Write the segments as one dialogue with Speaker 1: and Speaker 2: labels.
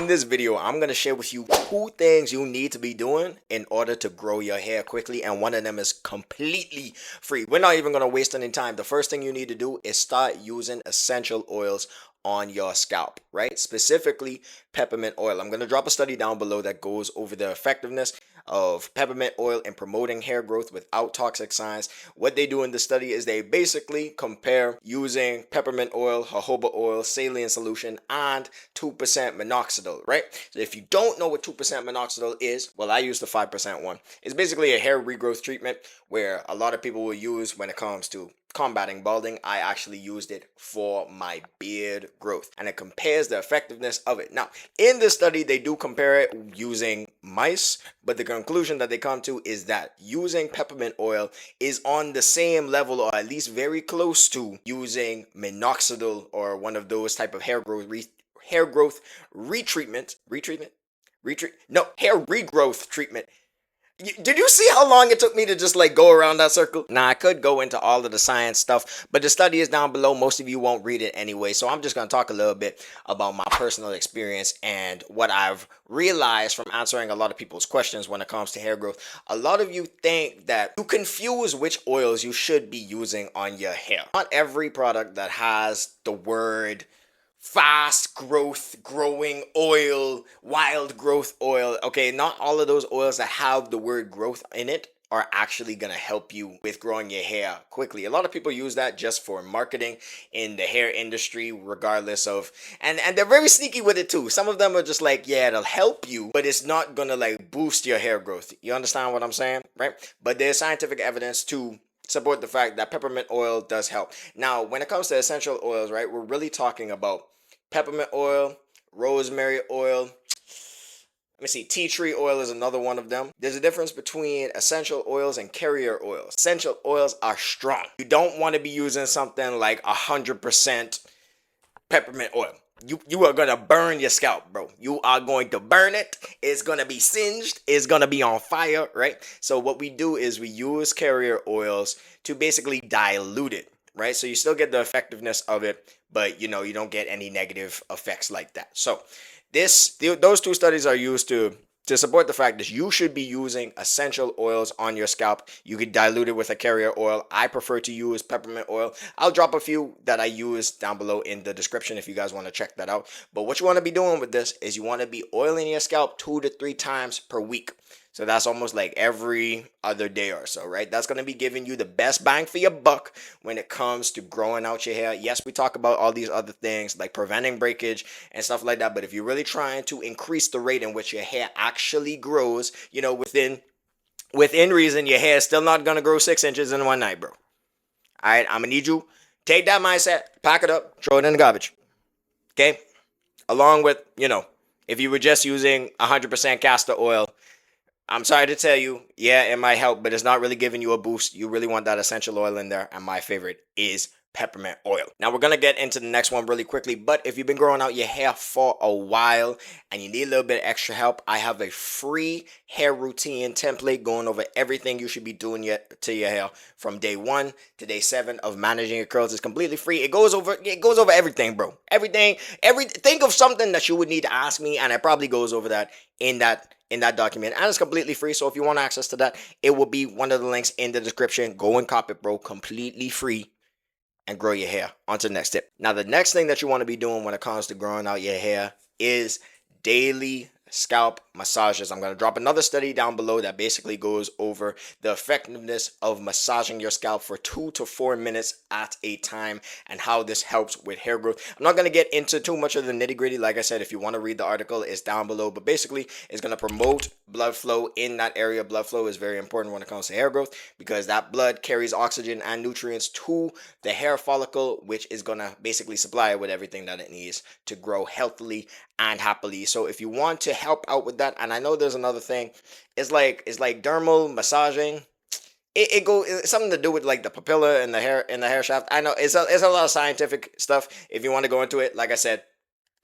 Speaker 1: In this video, I'm going to share with you 2 things you need to be doing in order to grow your hair quickly, and one of them is completely free. We're not even going to waste any time. The first thing you need to do is start using essential oils on your scalp, right? Specifically, peppermint oil. I'm going to drop a study down below that goes over the effectiveness of peppermint oil in promoting hair growth without toxic signs. What they do in the study is they basically compare using peppermint oil, jojoba oil, saline solution, and 2% minoxidil, right? So if you don't know what 2% minoxidil is, well, I use the 5% one. It's basically a hair regrowth treatment where a lot of people will use when it comes to combating balding. I actually used it for my beard growth, and it compares the effectiveness of it. Now, in this study, they do compare it using mice, but the conclusion that they come to is that using peppermint oil is on the same level, or at least very close to, using minoxidil or one of those type of hair growth regrowth treatment. Did you see how long it took me to just like go around that circle? Now, I could go into all of the science stuff, but the study is down below. Most of you won't read it anyway, so I'm just going to talk a little bit about my personal experience and what I've realized from answering a lot of people's questions when it comes to hair growth. A lot of you think that you confuse which oils you should be using on your hair. Not every product that has the word fast growth, growing oil, wild growth oil. Okay, not all of those oils that have the word growth in it are actually going to help you with growing your hair quickly. A lot of people use that just for marketing in the hair industry, regardless of, and they're very sneaky with it too. Some of them are just like, yeah, it'll help you, but it's not going to like boost your hair growth. You understand what I'm saying, right? But there's scientific evidence to support the fact that peppermint oil does help. Now, when it comes to essential oils, right, we're really talking about peppermint oil, rosemary oil. Let me see, tea tree oil is another one of them. There's a difference between essential oils and carrier oils. Essential oils are strong. You don't want to be using something like 100% peppermint oil. You are going to burn your scalp, bro. You are going to burn it. It's going to be singed. It's going to be on fire, right? So what we do is we use carrier oils to basically dilute it, right? So you still get the effectiveness of it, but you don't get any negative effects like that. So those 2 studies are used to support the fact that you should be using essential oils on your scalp. You could dilute it with a carrier oil. I prefer to use peppermint oil. I'll drop a few that I use down below in the description if you guys want to check that out. But what you want to be doing with this is you want to be oiling your scalp 2 to 3 times per week. So that's almost like every other day or so, right? That's going to be giving you the best bang for your buck when it comes to growing out your hair. Yes, we talk about all these other things like preventing breakage and stuff like that. But if you're really trying to increase the rate in which your hair actually grows, within reason, your hair is still not going to grow 6 inches in one night, bro. All right, I'm going to need you. Take that mindset, pack it up, throw it in the garbage. Okay? Along with, if you were just using 100% castor oil, I'm sorry to tell you, yeah, it might help, but it's not really giving you a boost. You really want that essential oil in there, and my favorite is peppermint oil. Now, we're going to get into the next one really quickly, but if you've been growing out your hair for a while and you need a little bit of extra help, I have a free hair routine template going over everything you should be doing to your hair from day 1 to day 7 of managing your curls. It's completely free. It goes over everything, bro. Think of something that you would need to ask me, and it probably goes over that in that document, and it's completely free. So if you want access to that, it will be one of the links in the description. Go and cop it, bro. Completely free, and grow your hair. On to the next tip. Now, the next thing that you want to be doing when it comes to growing out your hair is daily scalp massages. I'm going to drop another study down below that basically goes over the effectiveness of massaging your scalp for 2 to 4 minutes at a time and how this helps with hair growth. I'm not going to get into too much of the nitty gritty. Like I said, if you want to read the article, it's down below, but basically it's going to promote blood flow in that area. Blood flow is very important when it comes to hair growth because that blood carries oxygen and nutrients to the hair follicle, which is going to basically supply it with everything that it needs to grow healthily and happily. So if you want to help out with that, and I know there's another thing, it's like dermal massaging. It's something to do with like the papilla and the hair shaft. I know it's a lot of scientific stuff. If you want to go into it, like I said,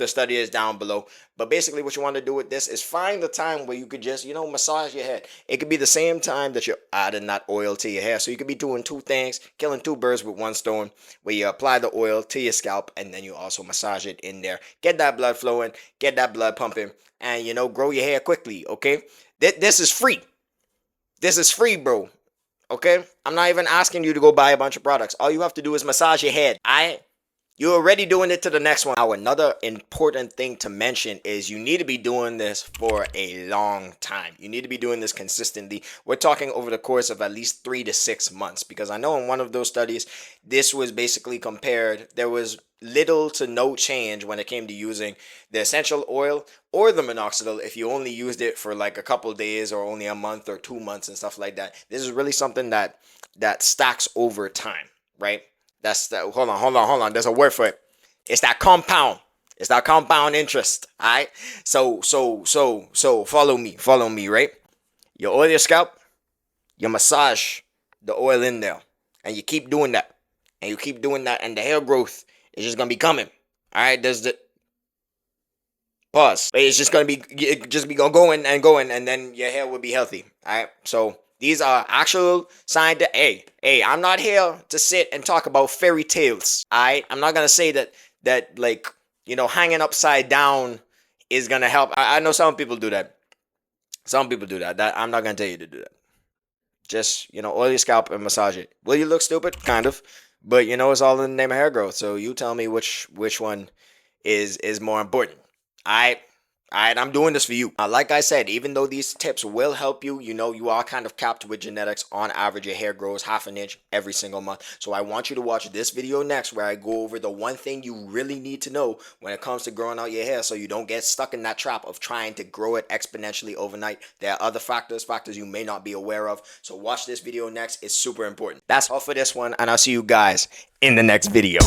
Speaker 1: The study is down below. But basically what you want to do with this is find the time where you could just, massage your head. It could be the same time that you're adding that oil to your hair. So you could be doing two things, killing two birds with one stone, where you apply the oil to your scalp and then you also massage it in there. Get that blood flowing, get that blood pumping, and grow your hair quickly, okay? This is free. This is free, bro. Okay? I'm not even asking you to go buy a bunch of products. All you have to do is massage your head. You're already doing it to the next one. Now, another important thing to mention is you need to be doing this for a long time. You need to be doing this consistently. We're talking over the course of at least 3 to 6 months, because I know in one of those studies, this was basically compared. There was little to no change when it came to using the essential oil or the minoxidil if you only used it for like a couple days or only a month or 2 months and stuff like that. This is really something that stacks over time, right? That's that. Hold on. There's a word for it. It's that compound. It's that compound interest. All right. So follow me, right? You oil your scalp, you massage the oil in there, and you keep doing that, and the hair growth is just gonna be coming. All right. There's the pause. It's just gonna be going, and then your hair will be healthy. All right. So these are actual scientific. Hey, I'm not here to sit and talk about fairy tales. I'm not gonna say that like hanging upside down is gonna help. I know some people do that. That I'm not gonna tell you to do that. Just oil your scalp and massage it. Will you look stupid? Kind of, but it's all in the name of hair growth. So you tell me which one is more important. I'm doing this for you. Like I said, even though these tips will help you, you are kind of capped with genetics. On average, your hair grows half an inch every single month. So I want you to watch this video next, where I go over the one thing you really need to know when it comes to growing out your hair, so you don't get stuck in that trap of trying to grow it exponentially overnight. There are other factors you may not be aware of. So watch this video next. It's super important. That's all for this one, and I'll see you guys in the next video.